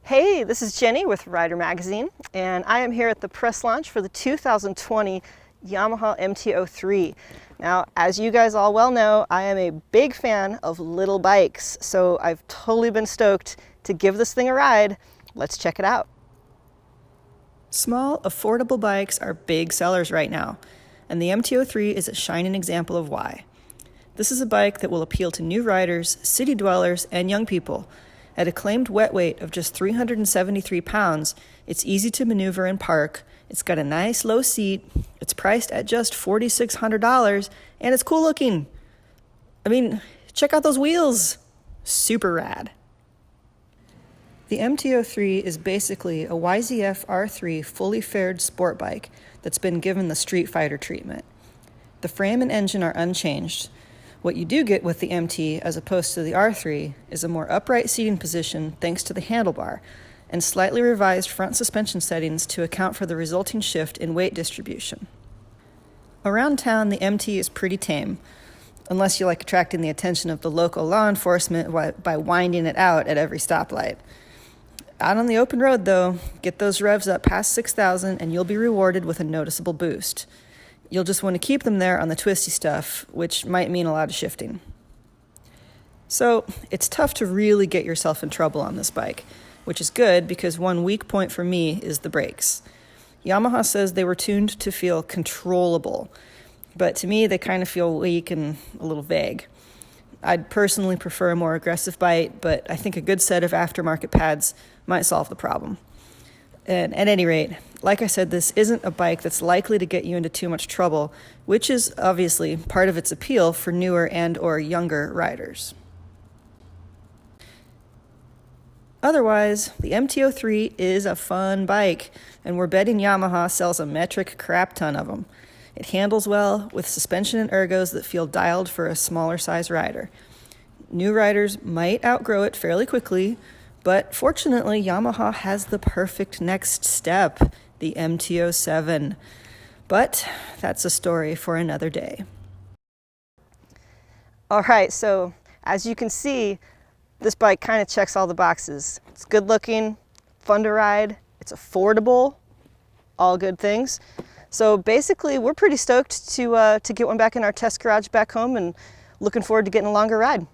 Hey, this is Jenny with Rider Magazine, and I am here at the press launch for the 2020 Yamaha MT-03. Now, as you guys all well know, I am a big fan of little bikes, so I've totally been stoked to give this thing a ride. Let's check it out. Small, affordable bikes are big sellers right now, and the MT-03 is a shining example of why. This is a bike that will appeal to new riders, city dwellers, and young people. At a claimed wet weight of just 373 pounds, it's easy to maneuver and park, it's got a nice low seat, it's priced at just $4,600, and it's cool looking. I mean, check out those wheels. Super rad. The MT-03 is basically a YZF R3 fully fared sport bike that's been given the Street Fighter treatment. The frame and engine are unchanged. What you do get with the MT, as opposed to the R3, is a more upright seating position thanks to the handlebar, and slightly revised front suspension settings to account for the resulting shift in weight distribution. Around town, the MT is pretty tame, unless you like attracting the attention of the local law enforcement by winding it out at every stoplight. Out on the open road, though, get those revs up past 6,000 and you'll be rewarded with a noticeable boost. You'll just want to keep them there on the twisty stuff, which might mean a lot of shifting. So it's tough to really get yourself in trouble on this bike, which is good because one weak point for me is the brakes. Yamaha says they were tuned to feel controllable, but to me they kind of feel weak and a little vague. I'd personally prefer a more aggressive bite, but I think a good set of aftermarket pads might solve the problem. And at any rate, like I said, this isn't a bike that's likely to get you into too much trouble, which is obviously part of its appeal for newer and/or younger riders. Otherwise, the MT-03 is a fun bike, and we're betting Yamaha sells a metric crap ton of them. It handles well, with suspension and ergos that feel dialed for a smaller size rider. New riders might outgrow it fairly quickly, but fortunately, Yamaha has the perfect next step, the MT-07. But that's a story for another day. All right, so as you can see, this bike kind of checks all the boxes. It's good looking, fun to ride, it's affordable, all good things. So basically, we're pretty stoked to get one back in our test garage back home and looking forward to getting a longer ride.